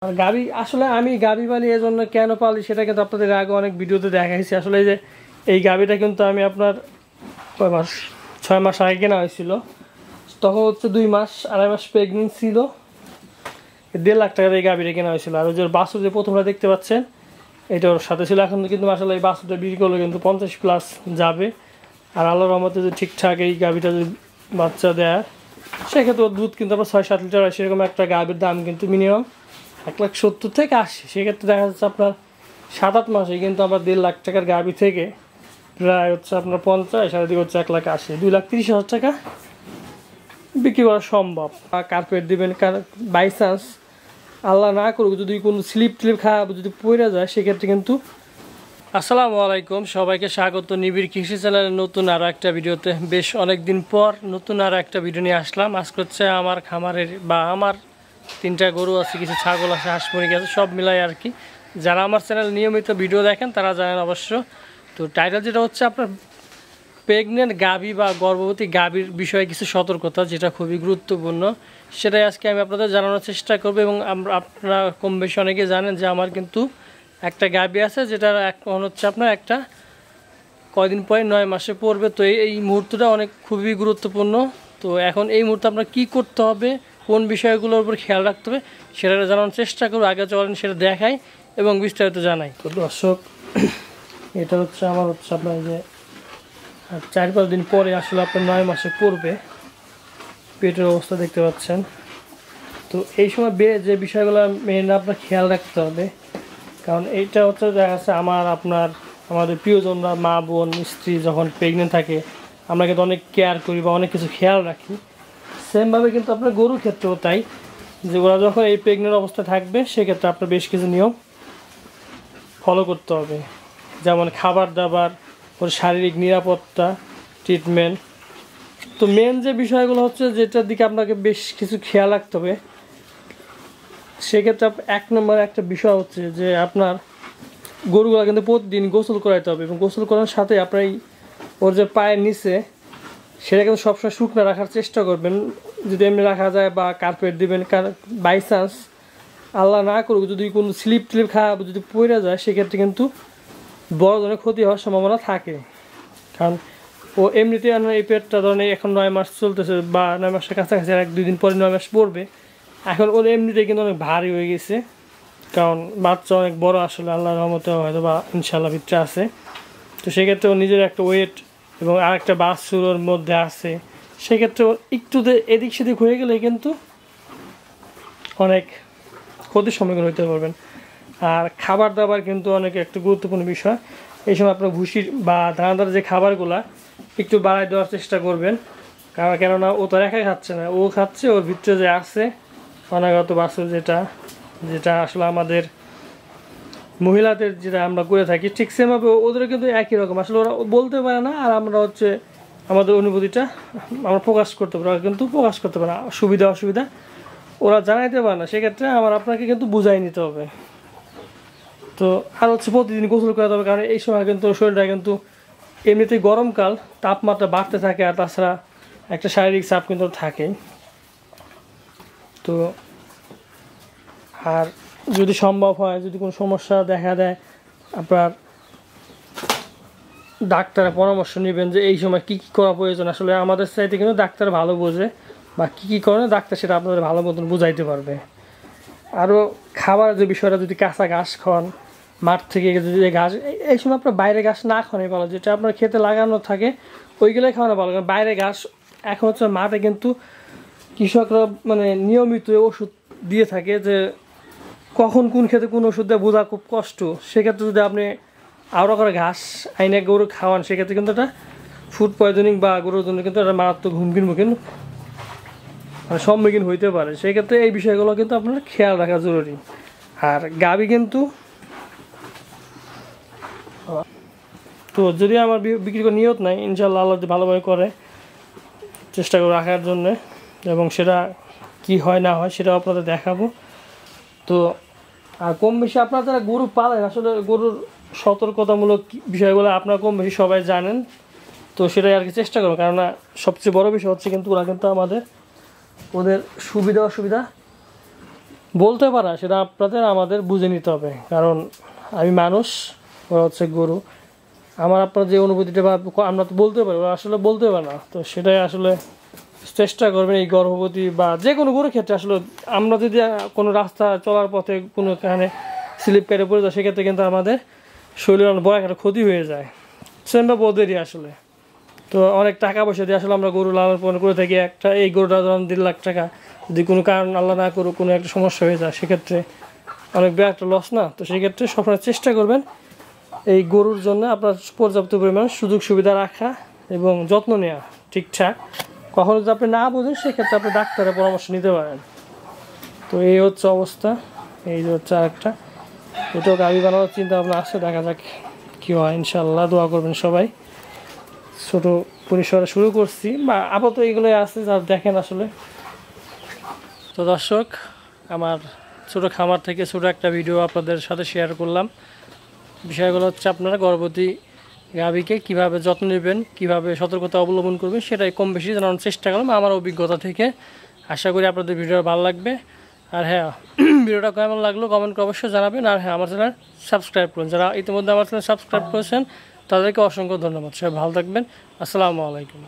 আর গাভী আসলে আমি গাভী পালি এই জন্য কেন পালি সেটা কিন্তু আপনাদের আগে অনেক ভিডিওতে দেখাইছি। আসলে এই যে এই গাভীটা কিন্তু আমি আপনার কয় মাস 6 মাস আগে কেনা হয়েছিল, তখন হচ্ছে 2 মাস 2.5 মাস প্রেগনেন্ট ছিল। 1.5 লাখ টাকার এই গাভীটা কেনা হয়েছিল। আর ওই যে বাছুর যে প্রথমটা দেখতে পাচ্ছেন এটা ওর সাথে ছিল। এখন কিন্তু আসলে এই বাছুরটা বিক্রি করলে কিন্তু 50+ যাবে। আর আল্লাহর রহমতে যদি ঠিকঠাক এই গাভীটা যদি বাচ্চা দেয় সেক্ষেত্রে ওর দুধ কিন্তু আপনার 6-7 লিটার হয়। সেরকম একটা গাভীর দাম কিন্তু মিনিমাম 1,70,000 থেকে 80। সেক্ষেত্রে দেখা যাচ্ছে আপনার 7-8 মাসে কিন্তু আমরা 1.5 লাখ টাকার গাভী থেকে প্রায় হচ্ছে আপনার 50 আর এদিকে হচ্ছে 1,80,000, 2,30,000 টাকা বিক্রি করা সম্ভব। কার্পেট দেবেন, বাই চান্স আল্লাহ না করুক যদি কোনো স্লিপ টিলিপ খারাপ যদি পড়ে যায় সেক্ষেত্রে কিন্তু। আসসালামু আলাইকুম, সবাইকে স্বাগত নিবিড় কৃষি চ্যানেলের নতুন আরও একটা ভিডিওতে। বেশ অনেক দিন পর নতুন আরও একটা ভিডিও নিয়ে আসলাম। আজকে হচ্ছে আমার খামারের বা আমার 3টা গরু আছে, কিছু ছাগল আছে, হাঁস মুরগি আছে, সব মিলাই আর কি। যারা আমার চ্যানেল নিয়মিত ভিডিও দেখেন তারা জানেন অবশ্য। তো টাইটেল যেটা হচ্ছে আপনার প্রেগনেন্ট গাভী বা গর্ভবতী গাভীর বিষয়ে কিছু সতর্কতা, যেটা খুবই গুরুত্বপূর্ণ, সেটাই আজকে আমি আপনাদের জানানোর চেষ্টা করব। এবং আপনারা কম বেশি অনেকে জানেন যে আমার কিন্তু একটা গাভী আছে যেটার এখন হচ্ছে আপনার একটা কয়দিন পরে 9 মাসে পড়বে। তো এই মুহূর্তটা অনেক খুবই গুরুত্বপূর্ণ। তো এখন এই মুহূর্তে আপনার কী করতে হবে, কোন বিষয়গুলোর উপর খেয়াল রাখতে হবে সেটা জানানোর চেষ্টা করবো। আগে চলেন সেটা দেখাই এবং বিস্তারিত জানাই। তো দর্শক, এটা হচ্ছে আমার হচ্ছে আপনার যে 4-5 দিন পরে আসলে আপনার 9 মাসে পড়বে। পেটের অবস্থা দেখতে পাচ্ছেন। তো এই সময় যে বিষয়গুলো মেন আপনার খেয়াল রাখতে হবে, কারণ এইটা হচ্ছে দেখা যাচ্ছে আমাদের প্রিয়জনরা, মা বোন স্ত্রী যখন প্রেগনেন্ট থাকে আমরা কিন্তু অনেক কেয়ার করি বা অনেক কিছু খেয়াল রাখি। সেমভাবে কিন্তু আপনার গরুর ক্ষেত্রেও তাই, যে ওরা যখন এই প্রেগনেন্ট অবস্থা থাকবে সেক্ষেত্রে আপনার বেশ কিছু নিয়ম ফলো করতে হবে, যেমন খাবার দাবার, ওর শারীরিক নিরাপত্তা, ট্রিটমেন্ট। তো মেন যে বিষয়গুলো হচ্ছে যেটার দিকে আপনাকে বেশ কিছু খেয়াল রাখতে হবে, সেক্ষেত্রে 1 নম্বর একটা বিষয় হচ্ছে যে আপনার গরুগুলো কিন্তু প্রতিদিন গোসল করাইতে হবে। এবং গোসল করার সাথে আপনার ওর যে পায়ের নিচে সেটা কিন্তু সবসময় শুকনো রাখার চেষ্টা করবেন। যদি এমনি রাখা যায় বা কার্পেট দেবেন, বাই চান্স আল্লাহ না করুক যদি কোনো স্লিপ টিলিপ খারাপ যদি পড়ে যায় সেক্ষেত্রে কিন্তু বড় ধরনের ক্ষতি হওয়ার সম্ভাবনা থাকে। কারণ ও এমনিতে এই পেটটা ধরনের এখন 9 মাস চলতেছে বা 9 মাসের কাছাকাছি, 1-2 দিন পরে 9 মাস পড়বে। এখন ওর এমনিতে কিন্তু অনেক ভারী হয়ে গেছে, কারণ বাচ্চা অনেক বড় আসলে আল্লাহর রহমতে হয়তো বা ইনশাল্লাহ ভিতরে আছে। তো সেক্ষেত্রে ওর নিজের একটা ওয়েট এবং আর একটা বাছুর ওর মধ্যে আছে, সেক্ষেত্রে ওর একটু এদিক সেদিক হয়ে গেলে কিন্তু অনেক ক্ষতির সম্মুখীন হতে পারবেন। আর খাবার দাবার কিন্তু অনেক একটা গুরুত্বপূর্ণ বিষয়। এই সময় আপনার ভুসির বা দানাদার যে খাবারগুলা একটু বাড়াই দেওয়ার চেষ্টা করবেন, কারণ কেননা ও তো একাই খাচ্ছে না, ও খাচ্ছে, ওর ভিতরে যে আছে অনাগত বাছুর যেটা আসলে আমাদের মহিলাদের যেটা আমরা করে থাকি, ঠিক সেমভাবে ওদের কিন্তু একই রকম। আসলে ওরা বলতে পারে না, আর আমরা হচ্ছে আমাদের অনুভূতিটা আমরা প্রকাশ করতে পারি, ওরা কিন্তু প্রকাশ করতে পারে না। সুবিধা অসুবিধা ওরা জানাইতে পারে না, সেক্ষেত্রে আপনাকে কিন্তু বুঝাই নিতে হবে। তো আর হচ্ছে প্রতিদিন গোসল করাতে হবে, কারণ এই সময় কিন্তু শরীরটা কিন্তু এমনিতেই গরমকাল, তাপমাত্রা বাড়তে থাকে, আর তাছাড়া একটা শারীরিক চাপ কিন্তু থাকেই। তো আর যদি সম্ভব হয়, যদি কোনো সমস্যা দেখা দেয়, আপনার ডাক্তারের পরামর্শ নেবেন যে এই সময় কী কী করা প্রয়োজন। আসলে আমাদের চাইতে কিন্তু ডাক্তার ভালো বোঝে, বা কী কী করে ডাক্তার সেটা আপনাদের ভালো মতন বুঝাইতে পারবে। আরও খাবার যে বিষয়টা, যদি কাঁচা ঘাস খান মাঠ থেকে, যদি ঘাস এই সময় আপনার বাইরে ঘাস না খাওয়াই ভালো, যেটা আপনার খেতে লাগানো থাকে ওইগুলোই খাওয়ানো ভালো। কারণ বাইরে ঘাস এখন হচ্ছে মাঠে কিন্তু কৃষকরা মানে নিয়মিত ওষুধ দিয়ে থাকে, যে কখন কোন খেতে কোন ওষুধ দেওয়া বোঝা খুব কষ্ট। সেক্ষেত্রে যদি আপনি আরও করে ঘাস আইনে গরু খাওয়ান সেক্ষেত্রে কিন্তু এটা ফুড পয়জনিং বা গরুর জন্য কিন্তু একটা মারাত্মক হুমকির মুখীন মানে সম্মুখীন হইতে পারে। সেক্ষেত্রে এই বিষয়গুলো কিন্তু আপনার খেয়াল রাখা জরুরি। আর গাভী কিন্তু তো যদি আমার বিক্রি করে নিয়ত নাই, ইনশাল্লাহ আল্লাহ ভালোভাবে করে চেষ্টা করে রাখার জন্যে, এবং সেটা কি হয় না হয় সেটাও আপনাদের দেখাবো। তো আর কম বেশি আপনারা যারা গরু পালেন, আসলে গরুর সতর্কতামূলক বিষয়গুলো আপনারা কম বেশি সবাই জানেন। তো সেটাই আর কি চেষ্টা করবো, কেননা সবচেয়ে বড় বিষয় হচ্ছে কিন্তু ওরা কিন্তু ওদের সুবিধা অসুবিধা বলতে পারা সেটা আপনাদের আমাদের বুঝে নিতে হবে, কারণ আমি মানুষ, ওরা হচ্ছে গরু। আমার আপনার যে অনুভূতিটা বা আমরা তো বলতে পারি, ওরা আসলে বলতে পারে না। তো সেটাই আসলে চেষ্টা করবেন এই গর্ভবতী বা যে কোনো গরুর ক্ষেত্রে। আসলে আমরা যদি কোনো রাস্তা চলার পথে কোনো কারণে স্লিপ কেটে পড়ে যায়, সেক্ষেত্রে কিন্তু আমাদের শরীরের অনেক বড় একটা ক্ষতি হয়ে যায়। সেম বা ওদেরই আসলে। তো অনেক টাকা পয়সা দিয়ে আসলে আমরা গরু লালন পালন করে থাকি। এই গরুটা ধরুন 1.5 লাখ টাকা, যদি কোনো কারণ আল্লাহ না করুক কোনো একটা সমস্যা হয়ে যায়, সেক্ষেত্রে অনেক বড় একটা লস না। তো সেক্ষেত্রে সবসময় চেষ্টা করবেন এই গরুর জন্য আপনার পর্যাপ্ত পরিমাণ সুযোগ সুবিধা রাখা এবং যত্ন নেওয়া ঠিকঠাক। কখনো যদি আপনি না বোঝেন, সেক্ষেত্রে আপনি ডাক্তারের পরামর্শ নিতে পারেন। তো এই হচ্ছে অবস্থা। এই যে হচ্ছে আরেকটা, এটাও গাভি বানানোর চিন্তা ভাবনা আছে, দেখা যাক কী হয়। ইনশাল্লাহ দোয়া করবেন সবাই। ছোটো পরিসরে শুরু করছি, বা আপাতত এগুলোই আছে যা দেখেন আসলে। তো দর্শক, আমার ছোটো খামার থেকে ছোটো একটা ভিডিও আপনাদের সাথে শেয়ার করলাম। বিষয়গুলো হচ্ছে আপনারা গর্ভবতী গাভীকে কীভাবে যত্ন নেবেন, কীভাবে সতর্কতা অবলম্বন করবেন, সেটাই কম বেশি জানানোর চেষ্টা করলাম আমার অভিজ্ঞতা থেকে। আশা করি আপনাদের ভিডিওটা ভালো লাগবে। আর হ্যাঁ, ভিডিওটা কেমন লাগলো কমেন্ট করে অবশ্যই জানাবেন। আর হ্যাঁ, আমার চ্যানেল সাবস্ক্রাইব করুন। যারা ইতিমধ্যে আমার চ্যানেল সাবস্ক্রাইব করেছেন তাদেরকে অসংখ্য ধন্যবাদ। সবাই ভালো থাকবেন। আসসালামু আলাইকুম।